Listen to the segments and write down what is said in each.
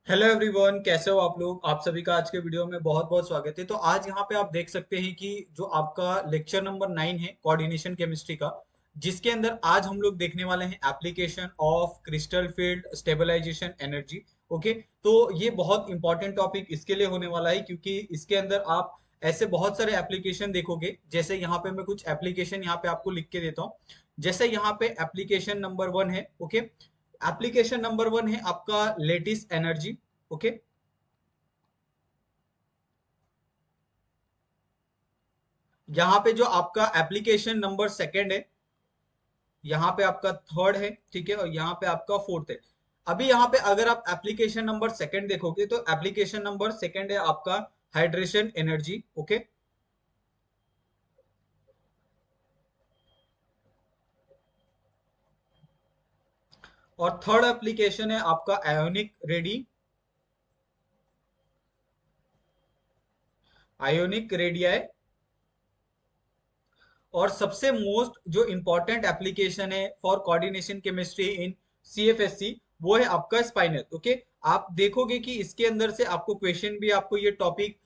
Hello everyone, कैसे हो आप लोग। आप सभी का आज के वीडियो में बहुत बहुत स्वागत है। तो आज यहाँ पे आप देख सकते हैं कि जो आपका लेक्चर नंबर 9 है कोऑर्डिनेशन केमिस्ट्री का, जिसके अंदर आज हम लोग देखने वाले हैं application of crystal field stabilization energy. Okay, तो ये बहुत इंपॉर्टेंट टॉपिक इसके लिए होने वाला है क्योंकि इसके अंदर आप ऐसे बहुत सारे एप्लीकेशन देखोगे। जैसे यहाँ पे मैं कुछ एप्लीकेशन यहाँ पे आपको लिख के देता हूँ। जैसे यहाँ पे एप्लीकेशन नंबर 1 है। ओके, एप्लीकेशन नंबर 1 है आपका लेटिस एनर्जी। ओके, यहाँ पे जो आपका एप्लीकेशन नंबर सेकंड है, यहाँ पे आपका थर्ड है, ठीक है, और यहाँ पे आपका फोर्थ है। अभी यहाँ पे अगर आप एप्लीकेशन नंबर सेकंड देखोगे तो एप्लीकेशन नंबर सेकंड है आपका हाइड्रेशन एनर्जी। ओके, और थर्ड एप्लीकेशन है आपका आयोनिक रेडी, आयोनिक रेडियाई। और सबसे मोस्ट जो इंपॉर्टेंट एप्लीकेशन है for coordination chemistry in CFSC, वो है आपका स्पाइनल। ओके, आप देखोगे कि इसके अंदर से आपको क्वेश्चन भी, आपको ये टॉपिक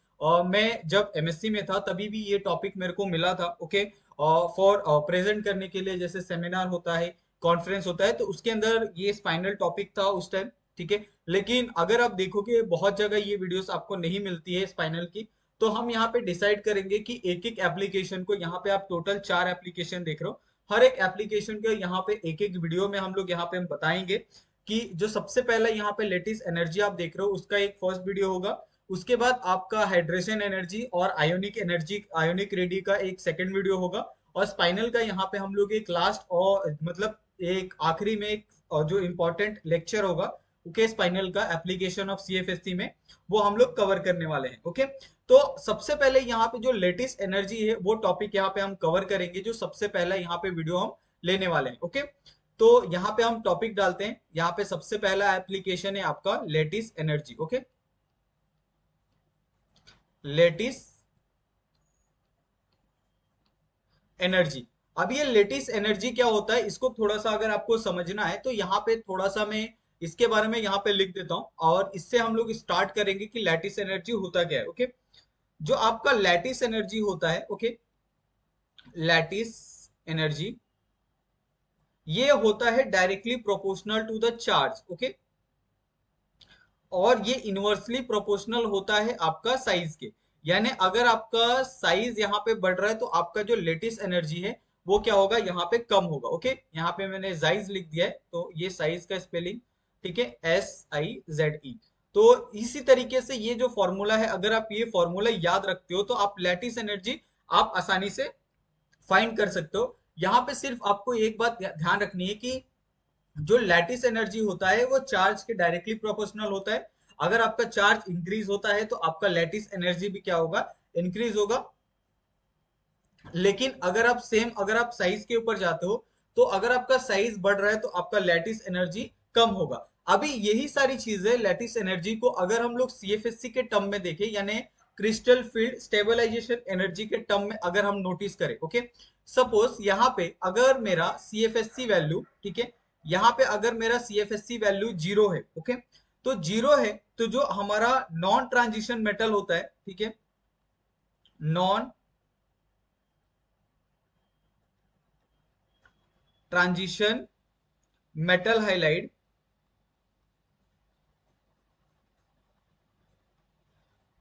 मैं जब एमएससी में था तभी भी ये टॉपिक मेरे को मिला था। ओके, फॉर प्रेजेंट करने के लिए, जैसे सेमिनार होता है, कॉन्फ्रेंस होता है, तो उसके अंदर ये स्पाइनल टॉपिक था उस टाइम। ठीक है, लेकिन अगर आप देखोगे बहुत जगह ये वीडियोस आपको नहीं मिलती है स्पाइनल की। तो हम यहाँ पे डिसाइड करेंगे कि एक एक एप्लीकेशन को, यहाँ पे आप टोटल 4 एप्लीकेशन देख रहे हो, हर एक एप्लीकेशन के यहाँ पे एक एक वीडियो में हम लोग यहाँ पे हम बताएंगे कि जो सबसे पहले यहाँ पे लेटेस्ट एनर्जी आप देख रहे हो उसका एक फर्स्ट वीडियो होगा। उसके बाद आपका हाइड्रेशन एनर्जी और आयोनिक एनर्जी, आयोनिक रेडी का एक सेकंड वीडियो होगा। और स्पाइनल का यहाँ पे हम लोग एक लास्ट और मतलब एक आखिरी में एक जो इम्पोर्टेंट लेक्चर होगा, ओके, स्पाइनल का एप्लीकेशन ऑफ सीएफएससी में, वो हम लोग कवर करने वाले हैं। ओके, तो सबसे पहले यहाँ पे जो लेटेस्ट एनर्जी है वो टॉपिक यहाँ पे हम कवर करेंगे, जो सबसे पहला यहाँ पे वीडियो हम लेने वाले हैं। ओके, तो यहाँ पे हम टॉपिक डालते हैं। यहाँ पे सबसे पहला एप्लीकेशन है आपका latest energy. Okay, latest energy. अब ये लेटेस्ट एनर्जी क्या होता है, इसको थोड़ा सा अगर आपको समझना है तो यहाँ पे थोड़ा सा मैं इसके बारे में यहाँ पे लिख देता हूँ, और इससे हम लोग स्टार्ट करेंगे कि लैटिस एनर्जी होता क्या है। ओके, जो आपका लैटिस एनर्जी होता है, ओके, लैटिस एनर्जी ये होता है directly proportional to the charge. Okay, और ये इनवर्सली प्रोपोर्शनल होता है आपका साइज के। यानी अगर आपका साइज यहाँ पे बढ़ रहा है तो आपका जो लेटेस्ट एनर्जी है वो क्या होगा, यहाँ पे कम होगा। ओके, यहाँ पे मैंने जाइज लिख दिया है, तो ये साइज का स्पेलिंग, ठीक है, SIZE। तो इसी तरीके से ये जो फॉर्मूला है, अगर आप ये फॉर्मूला याद रखते हो तो आप लेटेस्ट एनर्जी आप आसानी से फाइंड कर सकते हो। यहाँ पे सिर्फ आपको एक बात ध्यान रखनी है कि जो लैटिस एनर्जी होता है वो चार्ज के डायरेक्टली प्रोपोर्शनल होता है। अगर आपका चार्ज इंक्रीज होता है तो आपका लैटिस एनर्जी भी क्या होगा, इंक्रीज होगा। लेकिन अगर आप सेम, अगर आप साइज के ऊपर जाते हो तो अगर आपका साइज बढ़ रहा है तो आपका लैटिस एनर्जी कम होगा। अभी यही सारी चीजें लैटिस एनर्जी को अगर हम लोग सीएफएससी के टर्म में देखें, यानी क्रिस्टल फील्ड स्टेबलाइजेशन एनर्जी के टर्म में अगर हम नोटिस करें, ओके, सपोज यहाँ पे अगर मेरा सीएफएससी वैल्यू, ठीक है, यहाँ पे अगर मेरा सीएफएससी वैल्यू 0 है, ओके, तो 0 है, तो जो हमारा नॉन ट्रांजिशन मेटल होता है, ठीक है, नॉन ट्रांजिशन मेटल हाइलाइड,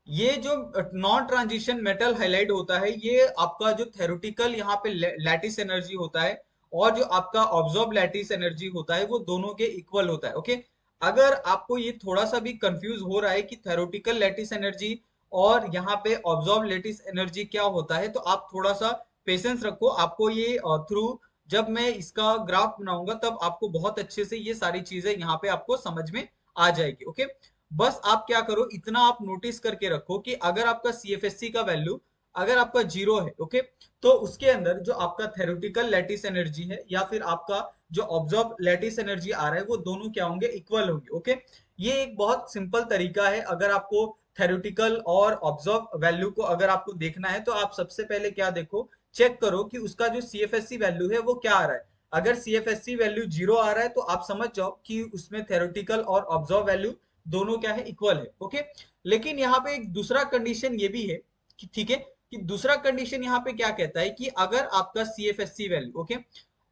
ये जो नॉन ट्रांजिशन मेटल हाइलाइड होता है, ये आपका जो थेरोटिकल यहाँ पे लैटिस एनर्जी होता है और जो आपका ऑब्जॉर्ब लैटिस एनर्जी होता है वो दोनों के इक्वल होता है। ओके, अगर आपको ये थोड़ा सा भी कंफ्यूज हो रहा है कि थेरोटिकल लैटिस एनर्जी और यहाँ पे ऑब्जॉर्ब लैटिस एनर्जी क्या होता है, तो आप थोड़ा सा पेशेंस रखो। आपको ये थ्रू जब मैं इसका ग्राफ बनाऊंगा तब आपको बहुत अच्छे से ये सारी चीजें यहाँ पे आपको समझ में आ जाएगी। ओके, बस आप क्या करो, इतना आप नोटिस करके रखो कि अगर आपका सीएफएससी का वैल्यू अगर आपका 0 है, ओके, तो उसके अंदर जो आपका थेरोटिकल लैटिस एनर्जी है या फिर आपका जो ऑब्जर्व लैटिस एनर्जी आ रहा है वो दोनों क्या होंगे, इक्वल होंगे। ओके, ये एक बहुत सिंपल तरीका है। अगर आपको थेरोटिकल और ऑब्जर्व वैल्यू को अगर आपको देखना है तो आप सबसे पहले क्या देखो, चेक करो कि उसका जो सीएफएससी वैल्यू है वो क्या आ रहा है। अगर सीएफएससी वैल्यू 0 आ रहा है तो आप समझ जाओ कि उसमें थेरोटिकल और ऑब्जर्व वैल्यू दोनों क्या है, इक्वल है। ओके, लेकिन यहाँ पे एक दूसरा कंडीशन ये भी है कि ठीक है, कि दूसरा कंडीशन यहाँ पे क्या कहता है कि अगर आपका CFSC वैल्यू, ओके,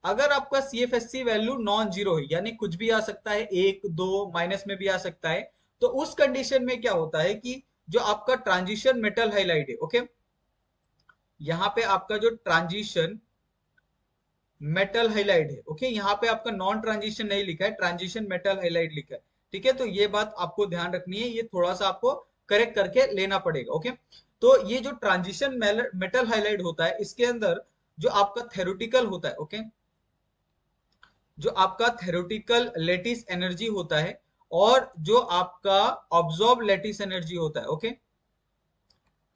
अगर आपका CFSC वैल्यू नॉन जीरो है, यानी कुछ भी आ सकता है, एक दो माइनस में भी आ सकता है, तो उस कंडीशन में क्या होता है कि जो आपका ट्रांजिशन मेटल हाइलाइट है, ओके, यहाँ पे आपका जो ट्रांजिशन मेटल हाइलाइट है, ओके, यहाँ पे आपका नॉन ट्रांजिशन नहीं लिखा है, ट्रांजिशन मेटल हाइलाइट लिखा है। ठीक है, तो ये बात आपको ध्यान रखनी है, ये थोड़ा सा आपको करेक्ट करके लेना पड़ेगा। ओके, तो ये जो ट्रांजिशन मेटल हाइलाइट होता है, इसके अंदर जो आपका थेरोटिकल होता है, ओके, जो आपका थेरोटिकल लेटिस एनर्जी होता है और जो आपका ऑब्जॉर्ब लेटिस एनर्जी होता है, ओके,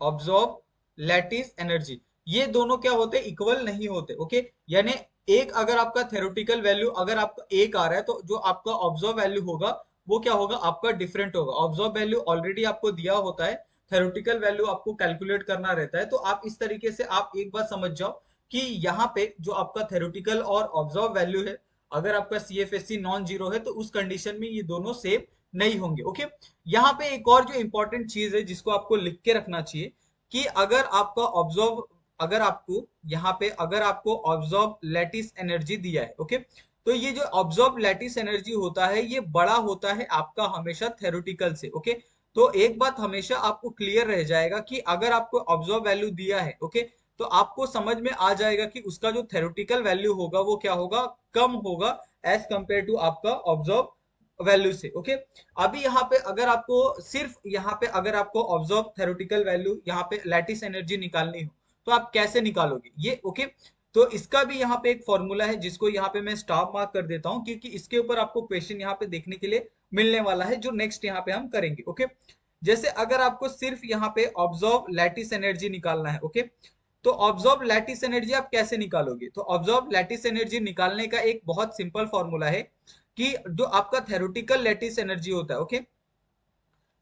ऑब्जॉर्ब लैटिस एनर्जी, ये दोनों क्या होते हैं, इक्वल नहीं होते। ओके, यानी एक अगर आपका थेरोटिकल वैल्यू अगर आपका एक आ रहा है, तो जो आपका ऑब्जॉर्व वैल्यू होगा वो क्या होगा, आपका डिफरेंट होगा। ऑब्जॉर्व वैल्यू ऑलरेडी आपको दिया होता है, थेरोटिकल वैल्यू आपको कैलकुलेट करना रहता है। तो आप इस तरीके से आप एक बात समझ जाओ कि यहाँ पे जो आपका थेरोटिकल और ऑब्जॉर्व वैल्यू है, अगर आपका CFSC नॉन जीरो है, तो उस कंडीशन में ये दोनों सेम नहीं होंगे। ओके, यहाँ पे एक और जो इंपॉर्टेंट चीज है जिसको आपको लिख के रखना चाहिए कि अगर आपका ऑब्जॉर्व, अगर आपको यहाँ पे अगर आपको ऑब्जॉर्व लैटिस एनर्जी दिया है, ओके, तो ये जो ऑब्जॉर्व लैटिस एनर्जी होता है ये बड़ा होता है आपका हमेशा थेरोटिकल से। ओके, तो एक बात हमेशा आपको क्लियर रह जाएगा कि अगर आपको ऑब्जॉर्व वैल्यू दिया है, ओके, तो आपको समझ में आ जाएगा कि उसका जो थेरोटिकल वैल्यू होगा वो क्या होगा, कम होगा एज कंपेयर टू आपका ऑब्जॉर्व वैल्यू से। ओके, अभी यहाँ पे अगर आपको सिर्फ यहाँ पे अगर आपको ऑब्जर्व थेरोटिकल वैल्यू यहाँ पे लैटिस एनर्जी निकालनी हो, तो आप कैसे निकालोगे ये। ओके, तो इसका भी यहाँ पे एक फॉर्मूला है जिसको यहाँ पे मैं स्टार मार्क कर देता हूँ, क्योंकि इसके ऊपर आपको क्वेश्चन यहाँ पे देखने के लिए मिलने वाला है, जो नेक्स्ट यहाँ पे हम करेंगे। ओके, जैसे अगर आपको सिर्फ यहाँ पे ऑब्जर्व लैटिस एनर्जी निकालना है, ओके, तो ऑब्जर्व लैटिस एनर्जी आप कैसे निकालोगे, तो ऑब्जर्व लैटिस एनर्जी निकालने का एक बहुत सिंपल फॉर्मूला है कि जो आपका थेरोटिकल लैटिस एनर्जी होता है, ओके,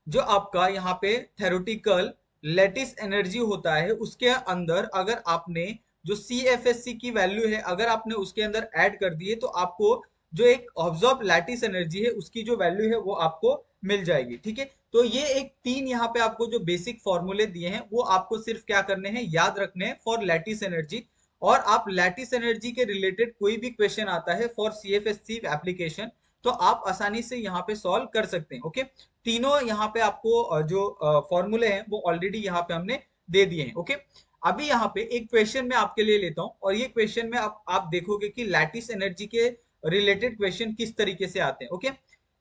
जो आपका यहाँ पे थेरोटिकल लेटिस एनर्जी होता है, उसके अंदर अगर आपने जो CFSC की वैल्यू है अगर आपने उसके अंदर ऐड कर दी है, तो आपको जो एक ऑब्जर्व लैटिस एनर्जी है उसकी जो वैल्यू है वो आपको मिल जाएगी। ठीक है, तो ये एक तीन यहाँ पे आपको जो बेसिक फॉर्मूले दिए हैं वो आपको सिर्फ क्या करने हैं, याद रखने हैं फॉर लैटिस एनर्जी। और आप लैटिस एनर्जी के रिलेटेड कोई भी क्वेश्चन आता है फॉर CFSC एप्लीकेशन, तो आप आसानी से यहाँ पे सॉल्व कर सकते हैं। ओके, तीनों यहाँ पे आपको जो फॉर्मूले हैं वो ऑलरेडी यहाँ पे हमने दे दिए हैं। ओके, अभी यहाँ पे एक क्वेश्चन मैं आपके लिए लेता हूँ और ये क्वेश्चन में आप देखोगे कि लैटिस एनर्जी के रिलेटेड क्वेश्चन किस तरीके से आते हैं। ओके,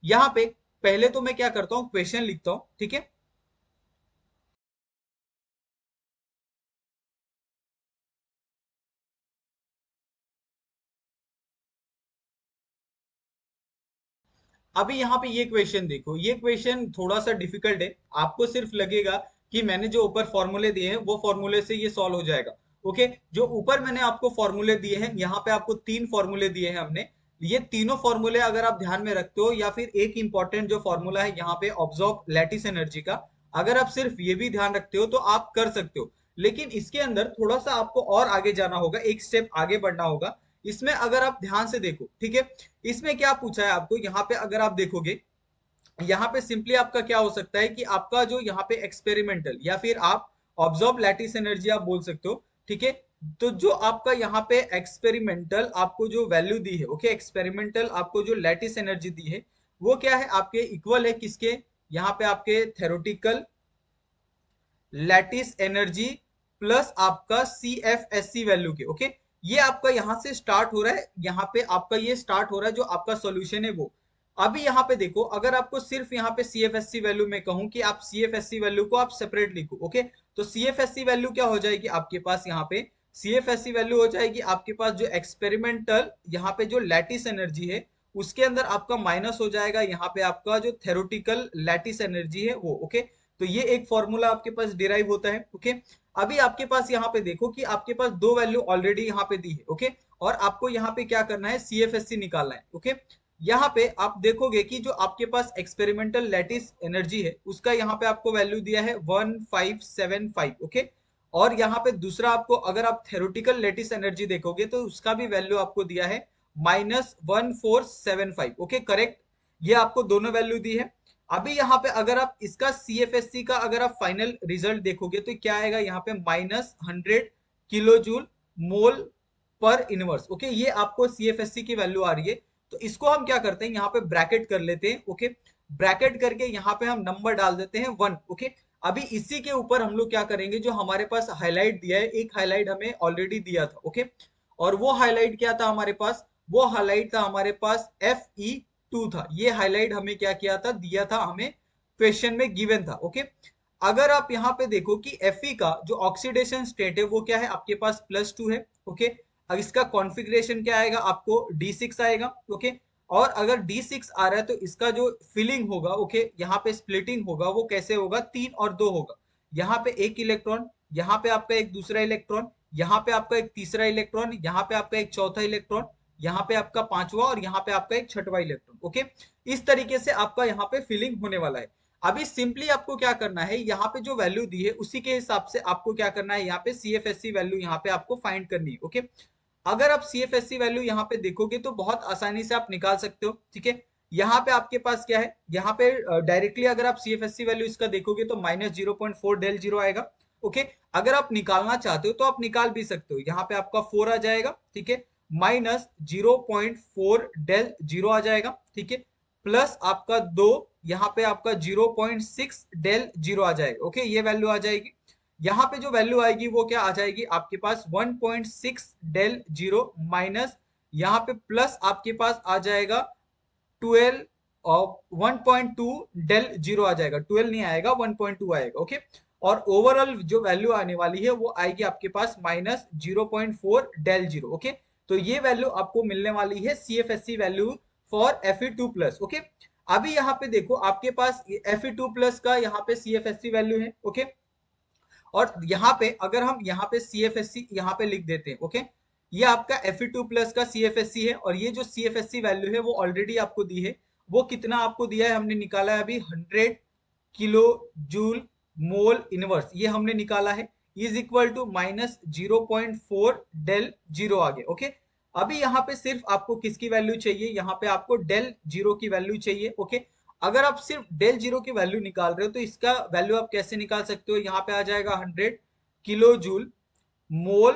यहाँ पे पहले तो मैं क्या करता हूँ, क्वेश्चन लिखता हूँ। ठीक है, अभी यहाँ पे ये क्वेश्चन देखो, ये क्वेश्चन थोड़ा सा डिफिकल्ट है, आपको सिर्फ लगेगा कि मैंने जो ऊपर फॉर्मूले दिए हैं वो फॉर्मूले से ये सॉल्व हो जाएगा। ओके, जो ऊपर मैंने आपको फॉर्मूले दिए हैं, यहाँ पे आपको तीन फॉर्मूले दिए हैं हमने, ये तीनों फॉर्मूले अगर आप ध्यान में रखते हो, या फिर एक इंपॉर्टेंट जो फॉर्मूला है यहाँ पे ऑब्जॉर्व लैटिस एनर्जी का, अगर आप सिर्फ ये भी ध्यान रखते हो तो आप कर सकते हो। लेकिन इसके अंदर थोड़ा सा आपको और आगे जाना होगा, एक स्टेप आगे बढ़ना होगा। इसमें अगर आप ध्यान से देखो, ठीक है, इसमें क्या पूछा है आपको, यहाँ पे अगर आप देखोगे, यहाँ पे सिंपली आपका क्या हो सकता है कि आपका जो यहाँ पे एक्सपेरिमेंटल या फिर आप ऑब्जर्व लैटिस एनर्जी आप बोल सकते हो। ठीक है, तो जो आपका यहाँ पे एक्सपेरिमेंटल आपको जो वैल्यू दी है, ओके, एक्सपेरिमेंटल आपको जो लैटिस एनर्जी दी है वो क्या है, आपके इक्वल है किसके, यहाँ पे आपके थेरोटिकल लैटिस एनर्जी प्लस आपका CFSC वैल्यू के। ओके, ये आपका यहां से स्टार्ट हो रहा है, यहाँ पे आपका ये स्टार्ट हो रहा है जो आपका सॉल्यूशन है वो। अभी यहाँ पे देखो, अगर आपको सिर्फ यहाँ पे CFSC वैल्यू में कहूं कि आप CFSC वैल्यू को आप सेपरेट लिखो, ओके, तो CFSC वैल्यू क्या हो जाएगी आपके पास, यहाँ पे CFSC वैल्यू हो जाएगी आपके पास जो एक्सपेरिमेंटल यहाँ पे जो लैटिस एनर्जी है उसके अंदर आपका माइनस हो जाएगा यहाँ पे आपका जो थेरोटिकल लैटिस एनर्जी है वो। ओके, तो ये एक फॉर्मूला आपके पास डिराइव होता है। ओके, अभी आपके पास यहाँ पे देखो कि आपके पास दो वैल्यू ऑलरेडी यहाँ पे दी है। ओके, और आपको यहाँ पे क्या करना है, CFSC निकालना है। ओके, यहाँ पे आप देखोगे कि जो आपके पास एक्सपेरिमेंटल लैटिस एनर्जी है उसका यहाँ पे आपको वैल्यू दिया है 1575। ओके, और यहाँ पे दूसरा आपको अगर आप थेरोटिकल लेटिस एनर्जी देखोगे तो उसका भी वैल्यू आपको दिया है -1475। ओके, करेक्ट, ये आपको दोनों वैल्यू दी है। अभी यहाँ पे अगर आप इसका सीएफएससी का अगर आप फाइनल रिजल्ट देखोगे तो क्या आएगा यहाँ पे -100 किलो जूल मोल पर इनवर्स। ओके, ये आपको सीएफएससी की वैल्यू आ रही है। तो इसको हम क्या करते हैं, यहाँ पे ब्रैकेट कर लेते हैं। ओके, ब्रैकेट करके यहाँ पे हम नंबर डाल देते हैं 1। ओके, अभी इसी के ऊपर हम लोग क्या करेंगे, जो हमारे पास हाईलाइट दिया है, एक हाईलाइट हमें ऑलरेडी दिया था। ओके, और वो हाईलाइट क्या था हमारे पास, वो हाईलाइट था हमारे पास Fe2 था। ये हाईलाइट हमें क्या किया था, दिया था हमें, क्वेश्चन में गिवन था। ओके, अगर आप यहाँ पे देखो कि Fe का जो ऑक्सीडेशन स्टेट है वो क्या है, आपके पास +2 है। ओके, अब इसका कॉन्फ़िगरेशन क्या आएगा, आपको D6 आएगा। ओके, और अगर D6 आ रहा है तो इसका जो फिलिंग होगा, ओके, यहाँ पे स्प्लिटिंग होगा, वो कैसे होगा, 3 और 2 होगा। यहाँ पे एक इलेक्ट्रॉन, यहाँ पे आपका एक दूसरा इलेक्ट्रॉन, यहाँ पे आपका एक तीसरा इलेक्ट्रॉन, यहाँ पे आपका एक चौथा इलेक्ट्रॉन, यहाँ पे आपका पांचवा, और यहाँ पे आपका एक छठवा इलेक्ट्रॉन। ओके, इस तरीके से आपका यहाँ पे फिलिंग होने वाला है। अभी सिंपली आपको क्या करना है, यहाँ पे जो वैल्यू दी है उसी के हिसाब से आपको क्या करना है, यहाँ पे सीएफएससी वैल्यू यहाँ पे आपको फाइंड करनी है। ओके, अगर आप सीएफएससी वैल्यू यहाँ पे देखोगे तो बहुत आसानी से आप निकाल सकते हो। ठीक है, यहाँ पे आपके पास क्या है, यहाँ पे डायरेक्टली अगर आप सीएफएससी वैल्यू इसका देखोगे तो -0.4 डेल जीरो आएगा। ओके, अगर आप निकालना चाहते हो तो आप निकाल भी सकते हो, यहाँ पे आपका 4 आ जाएगा। ठीक है, -0.4 डेल जीरो आ जाएगा। ठीक है, प्लस आपका 2, यहाँ पे आपका 0.6 डेल जीरो आ जाएगा। ओके, ये वैल्यू आ जाएगी। यहाँ पे जो वैल्यू आएगी वो क्या आ जाएगी, आपके पास 1.6 डेल जीरो माइनस, यहाँ पे प्लस आपके पास आ जाएगा 12 और 1.2 डेल जीरो आ जाएगा। 12 नहीं आएगा, 1.2 आएगा। ओके, और ओवरऑल जो वैल्यू आने वाली है वो आएगी आपके पास -0.4 डेल जीरो। ओके, तो ये वैल्यू आपको मिलने वाली है CFSC value for Fe2+। Okay, अभी यहाँ पे देखो आपके पास Fe2+ का यहाँ पे सीएफएससी वैल्यू है। ओके, और यहाँ पे अगर हम यहाँ पे सीएफएससी यहाँ पे लिख देते हैं। ओके, ये आपका Fe2+ का सीएफएससी है, और ये जो सीएफएससी वैल्यू है वो ऑलरेडी आपको दी है। वो कितना आपको दिया है, हमने निकाला है अभी 100 किलो जूल मोल इनवर्स, ये हमने निकाला है, is equal to -0.4 del zero आ गया। ओके, अभी यहाँ पे सिर्फ आपको किसकी वैल्यू चाहिए, यहाँ पे आपको डेल जीरो की वैल्यू चाहिए। ओके, अगर आप सिर्फ डेल जीरो की वैल्यू निकाल रहे हो तो इसका वैल्यू आप कैसे निकाल सकते हो, यहाँ पे आ जाएगा 100 किलो जूल मोल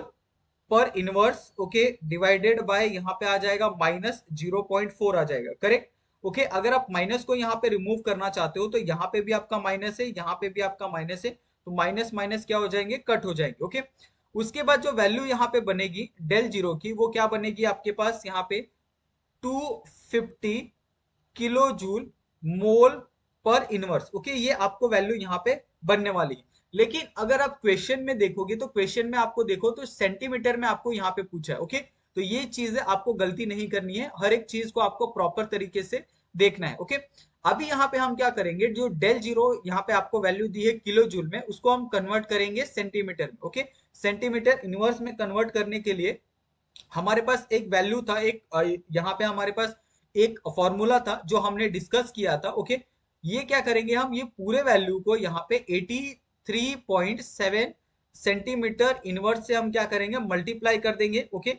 पर इनवर्स। ओके, डिवाइडेड बाय यहाँ पे आ जाएगा -0.4 आ जाएगा। करेक्ट। ओके, अगर आप माइनस को यहाँ पे रिमूव करना चाहते हो तो यहाँ पे भी आपका माइनस है, यहाँ पे भी आपका माइनस है, तो माइनस माइनस क्या हो जाएंगे, कट हो जाएंगे। ओके, उसके बाद जो वैल्यू यहाँ पे बनेगी डेल जीरो की, वो क्या बनेगी आपके पास यहाँ पे 250 किलो जूल मोल पर इनवर्स। ओके, ये आपको वैल्यू यहाँ पे बनने वाली है। लेकिन अगर आप क्वेश्चन में देखोगे तो क्वेश्चन में आपको देखो तो सेंटीमीटर में आपको यहाँ पे पूछा है। ओके, तो ये चीजें आपको गलती नहीं करनी है, हर एक चीज को आपको प्रॉपर तरीके से देखना है। ओके, अभी यहाँ पे हम क्या करेंगे, जो डेल जीरो यहाँ पे आपको वैल्यू दी है किलो जूल में, उसको हम कन्वर्ट करेंगे सेंटीमीटर में। ओके, सेंटीमीटर इनवर्स में कन्वर्ट करने के लिए हमारे पास एक वैल्यू था, एक यहाँ पे हमारे पास एक फॉर्मूला था जो हमने डिस्कस किया था। ओके, ये क्या करेंगे हम, ये पूरे वैल्यू को यहाँ पे 83.7 सेंटीमीटर इनवर्स से हम क्या करेंगे, मल्टीप्लाई कर देंगे। ओके,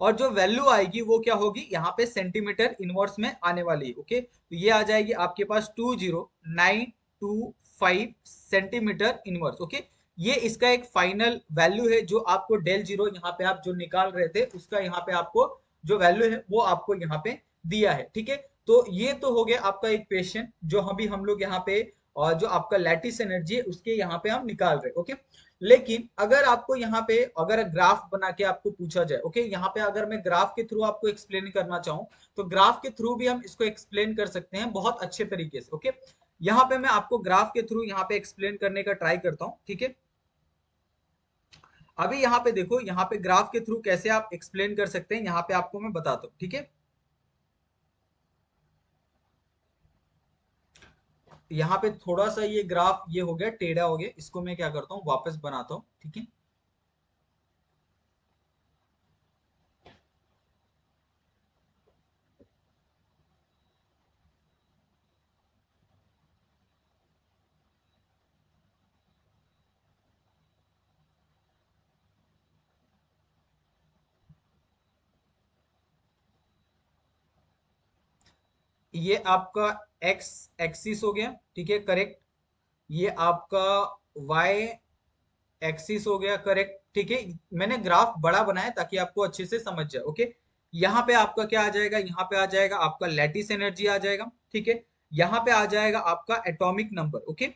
और जो वैल्यू आएगी वो क्या होगी, यहाँ पे सेंटीमीटर इनवर्स में आने वाली है। ओके, तो ये आ जाएगी आपके पास 20925 सेंटीमीटर इनवर्स। ओके, ये इसका एक फाइनल वैल्यू है, जो आपको डेल जीरो यहाँ पे आप जो निकाल रहे थे उसका यहाँ पे आपको जो वैल्यू है वो आपको यहाँ पे दिया है। ठीक है, तो ये तो हो गया आपका इक्वेशन जो अभी हम लोग यहाँ पे, और जो आपका लैटिस एनर्जी है उसके यहाँ पे हम निकाल रहे हैं। ओके, लेकिन अगर आपको यहाँ पे अगर ग्राफ बना के आपको पूछा जाए, ओके, यहाँ पे अगर मैं ग्राफ के थ्रू आपको एक्सप्लेन करना चाहूँ तो ग्राफ के थ्रू भी हम इसको एक्सप्लेन कर सकते हैं बहुत अच्छे तरीके से। ओके, यहाँ पे मैं आपको ग्राफ के थ्रू यहाँ पे एक्सप्लेन करने का ट्राई करता हूँ। ठीक है, अभी यहाँ पे देखो, यहाँ पे ग्राफ के थ्रू कैसे आप एक्सप्लेन कर सकते हैं यहाँ पे आपको मैं बताता हूँ। ठीक है, यहाँ पे थोड़ा सा ये ग्राफ ये हो गया, टेढ़ा हो गया, इसको मैं क्या करता हूँ वापस बनाता हूँ। ठीक है, ये आपका एक्स एक्सिस हो गया, ठीक है, करेक्ट। ये आपका वाई एक्सिस हो गया, करेक्ट, ठीक है। मैंने ग्राफ बड़ा बनाया ताकि आपको अच्छे से समझ जाए, ओके। यहाँ पे आपका क्या आ जाएगा, यहाँ पे आ जाएगा आपका लैटिस एनर्जी आ जाएगा, ठीक है। यहाँ पे आ जाएगा आपका atomic number, okay,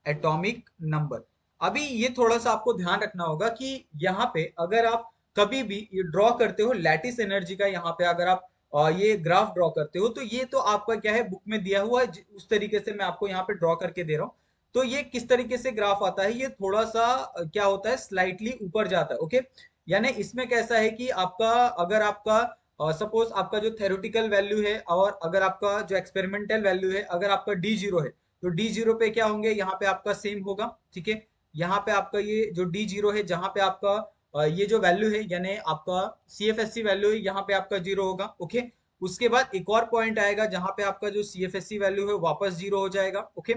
atomic number. अभी ये थोड़ा सा आपको ध्यान रखना होगा कि यहाँ पे अगर आप कभी भी ये ड्रॉ करते हो लैटिस एनर्जी का, यहाँ पे अगर आप ये ग्राफ ड्रॉ करते हो तो ये तो आपका क्या है, बुक में दिया हुआ है, उस तरीके से मैं आपको यहाँ पे ड्रॉ करके दे रहा हूँ। तो ये किस तरीके से ग्राफ आता है, ये थोड़ा सा क्या होता है, स्लाइटली ऊपर जाता है, ओके। यानी इसमें कैसा है कि आपका, अगर आपका सपोज आपका जो थेरोटिकल वैल्यू है और अगर आपका जो एक्सपेरिमेंटल वैल्यू है, अगर आपका डी जीरो है, तो डी जीरो पे क्या होंगे, यहाँ पे आपका सेम होगा, ठीक है। यहाँ पे आपका ये जो डी जीरो है, जहाँ पे आपका ये जो वैल्यू है, यानी आपका C F S C value है, यहाँ पे आपका जीरो होगा, ओके। उसके बाद एक और पॉइंट आएगा जहाँ पे आपका जो C F S C value है वापस जीरो हो जाएगा, ओके।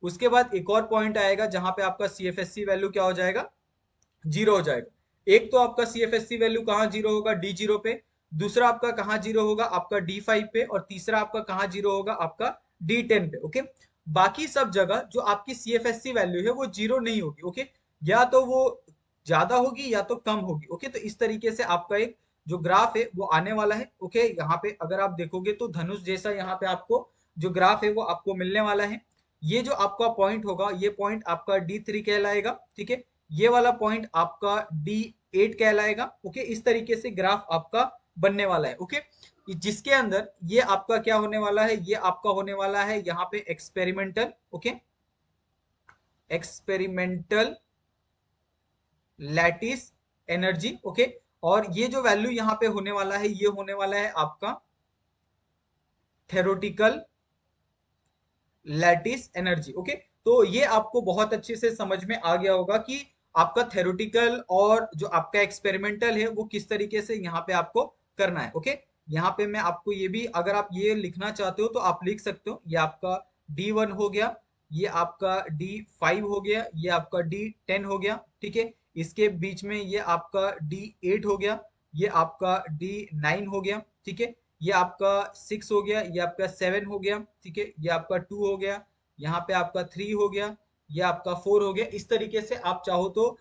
उसके बाद एक और पॉइंट आएगा जहाँ पे आपका C F S C value क्या हो जाएगा, जीरो हो जाएगा। एक तो आपका C F S C value कहाँ जीरो होगा, डी जीरो पे। दूसरा आपका कहाँ जीरो होगा, आपका डी फाइव पे। और तीसरा आपका कहाँ जीरो होगा, आपका डी टेन पे, ओके। बाकी सब जगह जो आपकी C F S C value है वो जीरो नहीं होगी, ओके। या तो वो ज्यादा होगी या तो कम होगी, ओके। तो इस तरीके से आपका एक जो ग्राफ है वो आने वाला है, ओके। यहाँ पे अगर आप देखोगे तो धनुष जैसा यहाँ पे आपको जो ग्राफ है वो आपको मिलने वाला है। ये जो आपका पॉइंट होगा, ये पॉइंट आपका डी थ्री कहलाएगा, ठीक है। ये वाला पॉइंट आपका D8 कहलाएगा, ओके। इस तरीके से ग्राफ आपका बनने वाला है, ओके। जिसके अंदर ये आपका क्या होने वाला है, ये आपका होने वाला है यहाँ पे experimental, okay, experimental lattice energy, okay. और ये जो वैल्यू यहाँ पे होने वाला है, ये होने वाला है आपका थेरोटिकल लैटिस एनर्जी, ओके। तो ये आपको बहुत अच्छे से समझ में आ गया होगा कि आपका थेरोटिकल और जो आपका एक्सपेरिमेंटल है वो किस तरीके से यहाँ पे आपको करना है, ओके। यहाँ पे मैं आपको ये भी, अगर आप ये लिखना चाहते हो तो आप लिख सकते हो। ये आपका D1 हो गया, ये आपका D5 हो गया, ये आपका D10 हो गया, ठीक है। इसके बीच में ये आपका D8 हो गया, ये आपका D9 हो गया, ठीक है। ये आपका 6 हो गया, ये आपका 7 हो गया, ठीक है। ये आपका 2 हो गया, यहाँ पे आपका 3 हो गया, ये आपका 4 हो गया। इस तरीके से आप चाहो तो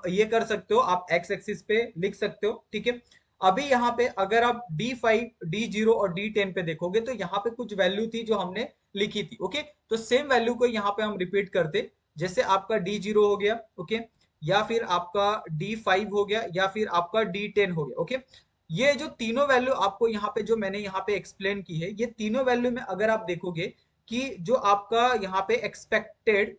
ये कर सकते हो, आप एक्स एक्सिस पे लिख सकते हो, ठीक है। अभी यहाँ पे अगर आप D5, D0 और D10 पे देखोगे तो यहाँ पे कुछ वैल्यू थी जो हमने लिखी थी, ओके। तो सेम वैल्यू को यहाँ पे हम रिपीट करते, जैसे आपका D0 हो गया, ओके, या फिर आपका D5 हो गया, या फिर आपका D10 हो गया, ओके। ये जो तीनों वैल्यू आपको यहाँ पे जो मैंने यहाँ पे एक्सप्लेन की है, ये तीनों वैल्यू में अगर आप देखोगे कि जो आपका यहाँ पे एक्सपेक्टेड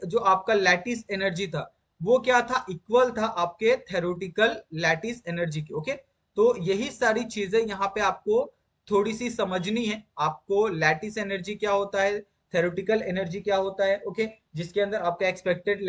जो आपका लैटिस एनर्जी था वो क्या था, इक्वल था आपके थेरोटिकल लैटिस एनर्जी के, ओके। तो यही सारी चीजें यहाँ पे आपको थोड़ी सी समझनी है। आपको लैटिस एनर्जी क्या होता है, थेरोटिकल एनर्जी क्या होता है, ओके, जिसके अंदर आपका एक्सपेक्टेड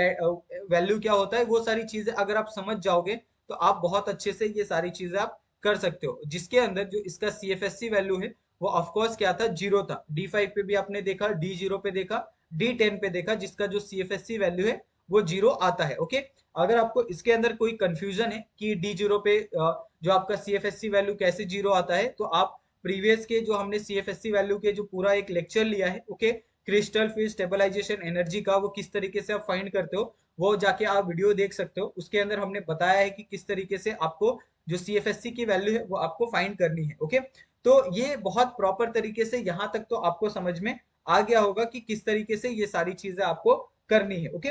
वैल्यू क्या होता है, वो सारी चीजें अगर आप समझ जाओगे तो आप बहुत अच्छे से ये सारी चीजें आप कर सकते हो। जिसके अंदर जो इसका CFSC वैल्यू है वो ऑफकोर्स क्या था, जीरो था। D5 पे भी आपने देखा, D0 पे देखा, D10 पे देखा, जिसका जो CFSC वैल्यू है वो जीरो आता है, ओके। अगर आपको इसके अंदर कोई कंफ्यूजन है कि D0 पे जो आपका CFSC वैल्यू कैसे जीरो आता है, तो आप प्रीवियस के जो हमने CFSC वैल्यू के जो पूरा एक लेक्चर लिया है, ओके, क्रिस्टल फिर स्टेबलाइजेशन एनर्जी का, वो किस तरीके से आप फाइंड करते हो वो जाके आप वीडियो देख सकते हो। उसके अंदर हमने बताया है कि किस तरीके से आपको जो CFSC की वैल्यू है वो आपको फाइंड करनी है, ओके। तो ये बहुत प्रॉपर तरीके से यहाँ तक तो आपको समझ में आ गया होगा कि किस तरीके से ये सारी चीजें आपको करनी है, ओके।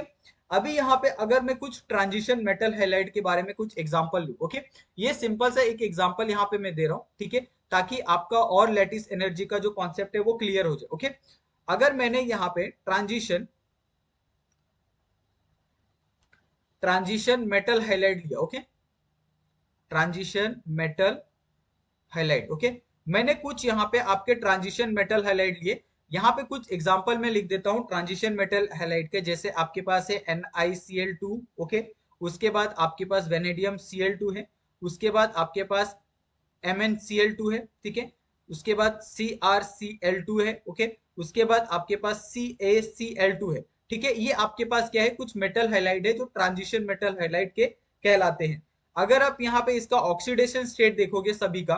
अभी यहाँ पे अगर मैं कुछ ट्रांजिशन मेटल हैलाइड के बारे में कुछ एग्जांपल लूं, ओके, ये सिंपल सा एक एग्जांपल यहाँ पे मैं दे रहा हूँ, ठीक है, ताकि आपका और लैटिस एनर्जी का जो कॉन्सेप्ट है वो क्लियर हो जाए, ओके। अगर मैंने यहाँ पे ट्रांजिशन मेटल हैलाइड लिया, okay, transition metal highlight, okay. मैंने कुछ यहाँ पे आपके ट्रांजिशन मेटल हाईलाइट लिए, यहाँ पे कुछ एग्जांपल मैं लिख देता हूँ ट्रांजिशन मेटल हाईलाइट के। जैसे आपके पास है NiCl2, ओके। उसके बाद आपके पास वेनेडियम Cl2 है। उसके बाद आपके पास MnCl2 है, ठीक है। उसके बाद CrCl2 है, ओके। उसके बाद आपके पास CaCl2 है, ठीक है। ये आपके पास क्या है, कुछ मेटल हाइलाइट है जो ट्रांजिशन मेटल हाइलाइट के कहलाते हैं। अगर आप यहाँ पे इसका ऑक्सीडेशन स्टेट देखोगे सभी का,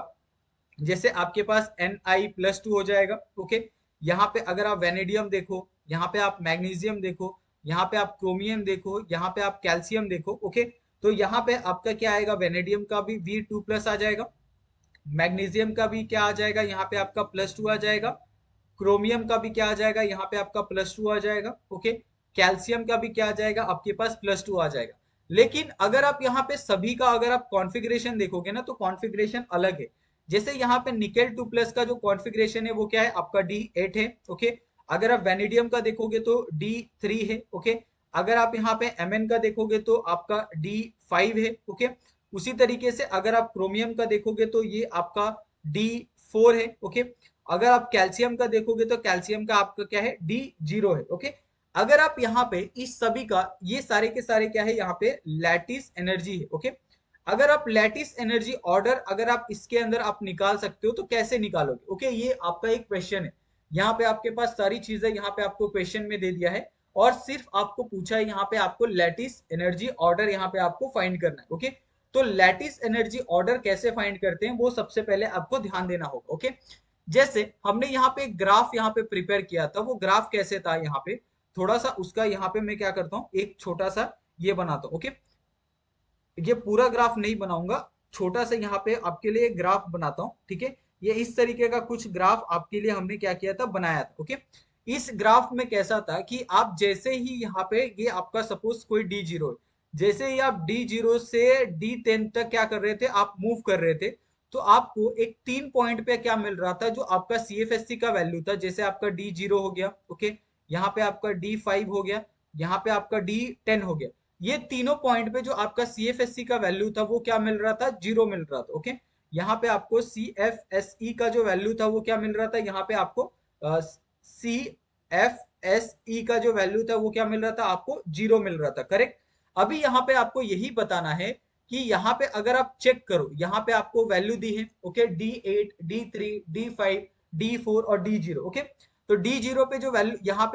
जैसे आपके पास Ni+2 हो जाएगा। ओके, यहाँ पे अगर आप वेनेडियम देखो, यहाँ पे आप मैग्नीशियम देखो, यहाँ पे आप क्रोमियम देखो, यहाँ पे आप कैल्शियम देखो। ओके, तो यहाँ पे आपका क्या आएगा, वेनेडियम का भी V2+ आ जाएगा, मैग्नीशियम का भी क्या आ जाएगा, यहाँ पे आपका +2 आ जाएगा, क्रोमियम का भी क्या आ जाएगा, यहाँ पे आपका +2 आ जाएगा। ओके, कैल्शियम का भी क्या आ जाएगा, आपके पास +2 आ जाएगा। लेकिन अगर आप यहाँ पे सभी का अगर आप कॉन्फ़िगरेशन देखोगे ना, तो कॉन्फ़िगरेशन अलग है। जैसे यहाँ पे निकेल 2+ का जो कॉन्फ़िगरेशन है वो क्या है, आपका D8 है। ओके, अगर आप वेनेडियम का देखोगे तो D3 है। ओके, अगर आप यहाँ पे Mn का देखोगे तो आपका D5 है। ओके, उसी तरीके से अगर आप क्रोमियम का देखोगे तो ये आपका D4 है। ओके, अगर आप कैल्शियम का देखोगे तो कैल्शियम का आपका क्या है, D0 है। ओके, अगर आप यहाँ पे इस सभी का, ये सारे के सारे क्या है, यहाँ पे लैटिस एनर्जी है। ओके, अगर आप लैटिस एनर्जी ऑर्डर अगर आप इसके अंदर आप निकाल सकते हो तो कैसे निकालोगे। ओके, ये आपका एक क्वेश्चन है। यहाँ पे आपके पास सारी चीजें यहाँ पे आपको क्वेश्चन में दे दिया है, और सिर्फ आपको पूछा है यहाँ पे आपको लैटिस एनर्जी ऑर्डर यहाँ पे आपको फाइंड करना है। ओके, तो लैटिस एनर्जी ऑर्डर कैसे फाइंड करते हैं वो सबसे पहले आपको ध्यान देना होगा। ओके, जैसे हमने यहाँ पे एक ग्राफ यहाँ पे प्रिपेयर किया था, वो ग्राफ कैसे था, यहाँ पे थोड़ा सा उसका यहाँ पे मैं क्या करता हूँ, एक छोटा सा ये बनाता हूँ। ओके, ये पूरा ग्राफ नहीं बनाऊंगा, छोटा सा यहाँ पे आपके लिए ग्राफ बनाता हूँ। ठीक है, ये इस तरीके का कुछ ग्राफ आपके लिए हमने क्या किया था, बनाया था। ओके, इस ग्राफ में कैसा था कि आप जैसे ही यहाँ पे ये आपका सपोज कोई D0 है, जैसे ही आप D0 से D10 तक क्या कर रहे थे, आप मूव कर रहे थे, तो आपको एक 3 पॉइंट पे क्या मिल रहा था, जो आपका CFSC का वैल्यू था। जैसे आपका D0 हो गया। ओके, यहाँ पे आपका D5 हो गया, यहाँ पे आपका D10 हो गया। ये तीनों पॉइंट पे जो आपका CFSC का वैल्यू था वो क्या मिल रहा था, 0 मिल रहा था। ओके, यहाँ पे आपको CFSE का जो वैल्यू था वो क्या मिल रहा था, यहाँ पे आपको CFSE का जो वैल्यू था वो क्या मिल रहा था, आपको 0 मिल रहा था। करेक्ट। अभी यहाँ पे आपको यही बताना है कि यहाँ पे अगर आप चेक करो, यहाँ पे आपको वैल्यू दी है। Okay, D8, D3, D5, D4 और D0। ओके, तो D0 पे जो वैल्यू यहाँ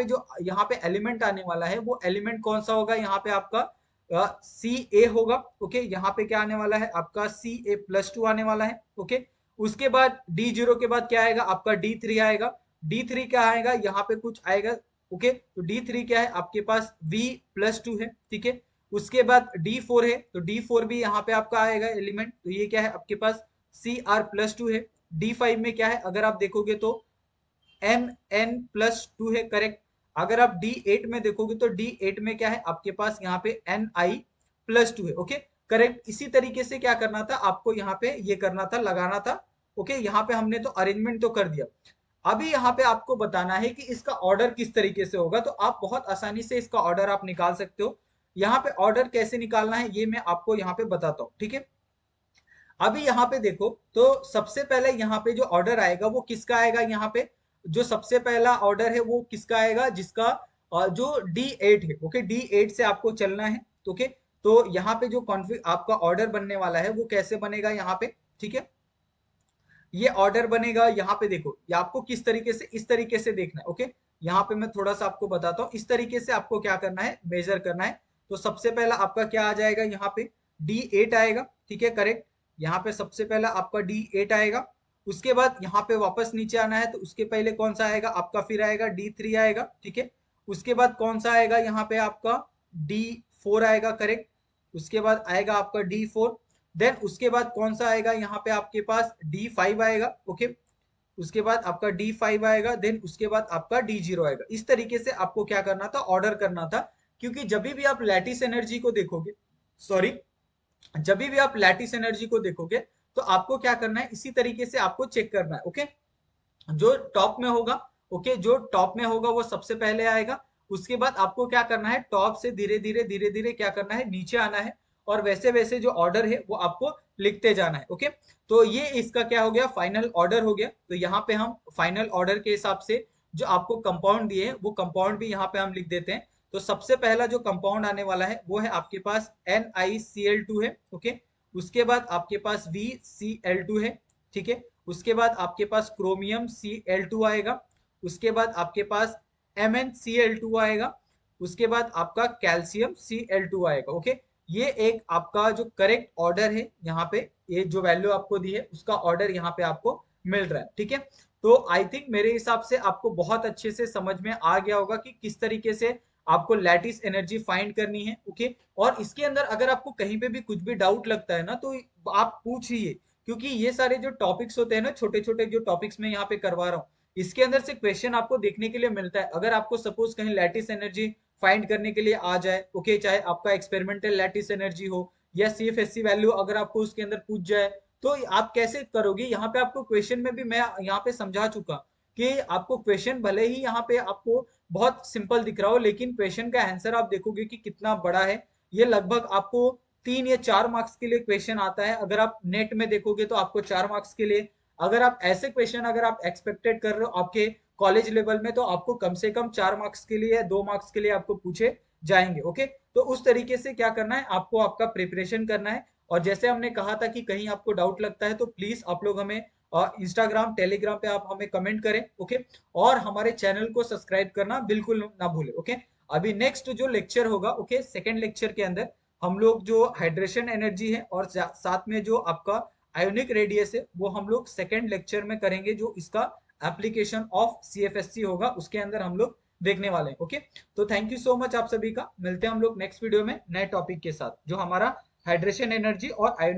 पे एलिमेंट आने वाला है, वो एलिमेंट कौन सा होगा, यहाँ पे आपका Ca होगा। ओके, यहाँ पे क्या आने वाला है, आपका Ca+2 आने वाला है। ओके, उसके बाद D0 के बाद क्या आएगा, आपका D3 आएगा। D3 क्या आएगा, यहाँ पे कुछ आएगा। ओके, तो D3 क्या है, आपके पास V+2 है। ठीक है, उसके बाद D4 है, तो D4 भी यहाँ पे आपका आएगा एलिमेंट, तो ये क्या है, आपके पास Cr+2 है। D5 में क्या है, अगर आप देखोगे तो Mn+2 है। करेक्ट। अगर आप D8 में देखोगे तो D8 में क्या है, आपके पास यहाँ पे Ni+2 है। Okay, correct. इसी तरीके से क्या करना था, आपको यहाँ पे ये करना था, लगाना था। ओके, यहाँ पे हमने तो अरेंजमेंट तो कर दिया। अभी यहाँ पे आपको बताना है कि इसका ऑर्डर किस तरीके से होगा, तो आप बहुत आसानी से इसका ऑर्डर आप निकाल सकते हो। यहाँ पे ऑर्डर कैसे निकालना है ये मैं आपको यहाँ पे बताता हूँ। ठीक है, अभी यहाँ पे देखो, तो सबसे पहले यहाँ पे जो ऑर्डर आएगा वो किसका आएगा, यहाँ पे जो सबसे पहला ऑर्डर है वो किसका आएगा, जिसका जो D8 है। ओके, D8 से आपको चलना है। ओके, तो यहाँ पे जो कॉन्फ़िग आपका ऑर्डर बनने वाला है वो कैसे बनेगा यहाँ पे। ठीक है, ये ऑर्डर बनेगा, यहाँ पे देखो, ये आपको किस तरीके से, इस तरीके से देखना है। ओके, यहाँ पे मैं थोड़ा सा आपको बताता हूँ, इस तरीके से आपको क्या करना है, मेजर करना है। तो सबसे पहला आपका क्या आ जाएगा, यहाँ पे D8 आएगा। ठीक है, करेक्ट। यहाँ पे सबसे पहला आपका D8 आएगा। उसके बाद यहाँ पे वापस नीचे आना है, तो उसके पहले कौन सा आएगा, आपका फिर आएगा D3 आएगा। ठीक है, उसके बाद कौन सा आएगा, यहाँ पे आपका D4 आएगा। करेक्ट। उसके बाद आएगा आपका D4। देन उसके बाद कौन सा आएगा, यहाँ पे आपके पास D5 आएगा। ओके, उसके बाद आपका D5 आएगा। देन उसके बाद आपका D0 आएगा। इस तरीके से आपको क्या करना था, ऑर्डर करना था। क्योंकि जब भी आप लैटिस एनर्जी को देखोगे, सॉरी, जब भी आप लैटिस एनर्जी को देखोगे तो आपको क्या करना है, इसी तरीके से आपको चेक करना है। ओके, जो टॉप में होगा, ओके, जो टॉप में होगा वो सबसे पहले आएगा। उसके बाद आपको क्या करना है, टॉप से धीरे धीरे क्या करना है, नीचे आना है। और वैसे वैसे जो ऑर्डर है वो आपको लिखते जाना है। ओके, तो ये इसका क्या हो गया, फाइनल ऑर्डर हो गया। तो यहाँ पे हम फाइनल ऑर्डर के हिसाब से जो आपको कंपाउंड दिए हैं वो कंपाउंड भी यहाँ पे हम लिख देते हैं। तो सबसे पहला जो कंपाउंड आने वाला है वो है आपके पास NiCl2 है। ओके, उसके बाद आपके पास VCl2 है। ठीक है, उसके बाद आपके पास क्रोमियम Cl2 आएगा। उसके बाद आपके पास MnCl2 आएगा। उसके बाद आपका कैल्शियम Cl2 आएगा। ओके, ये एक आपका जो करेक्ट ऑर्डर है, यहाँ पे ये जो वैल्यू आपको दी है उसका ऑर्डर यहाँ पे आपको मिल रहा है, ठीक है। तो आई थिंक मेरे हिसाब से आपको बहुत अच्छे से समझ में आ गया होगा कि किस तरीके से आपको लैटिस एनर्जी फाइंड करनी है, ओके। और इसके अंदर अगर आपको कहीं पे भी कुछ भी डाउट लगता है ना, तो आप पूछिए, क्योंकि ये सारे जो टॉपिक्स होते हैं ना, छोटे छोटे जो टॉपिक्स मैं यहाँ पे करवा रहा हूँ, इसके अंदर से क्वेश्चन आपको देखने के लिए मिलता है। अगर आपको सपोज कहीं लैटिस एनर्जी फाइंड करने के लिए आ जाए, ओके, चाहे आपका एक्सपेरिमेंटल लैटिस एनर्जी हो या सीएफएससी वैल्यू अगर आपको उसके अंदर पूछ जाए, तो आप कैसे करोगे। यहाँ पे आपको क्वेश्चन में भी मैं यहाँ पे समझा चुका कि आपको क्वेश्चन भले ही यहाँ पे आपको बहुत सिंपल दिख रहा हो, लेकिन क्वेश्चन का आंसर आप देखोगे कि कितना बड़ा है। ये लगभग आपको 3 या 4 मार्क्स के लिए क्वेश्चन आता है। अगर आप नेट में देखोगे तो आपको 4 मार्क्स के लिए, अगर आप ऐसे क्वेश्चन अगर आप एक्सपेक्टेड कर रहे हो आपके कॉलेज लेवल में, तो आपको कम से कम 4 मार्क्स के लिए या 2 मार्क्स के लिए आपको पूछे जाएंगे, ओके। तो उस तरीके से क्या करना है, आपको आपका प्रिपरेशन करना है। और जैसे हमने कहा था कि कहीं आपको डाउट लगता है तो प्लीज आप लोग हमें इंस्टाग्राम टेलीग्राम पे आप हमें कमेंट करें, ओके। और हमारे चैनल को सब्सक्राइब करना बिल्कुल ना भूलें, ओके। अभी नेक्स्ट जो लेक्चर होगा, ओके, सेकेंड लेक्चर के अंदर हम लोग जो हाइड्रेशन एनर्जी है और साथ में जो आपका आयोनिक रेडियस है, वो हम लोग सेकेंड लेक्चर में करेंगे। जो इसका एप्लीकेशन ऑफ सीएफएससी होगा उसके अंदर हम लोग देखने वाले हैं, ओके। तो थैंक यू सो मच आप सभी का। मिलते हैं हम लोग नेक्स्ट वीडियो में नए टॉपिक के साथ, जो हमारा हाइड्रेशन एनर्जी और आयोनिक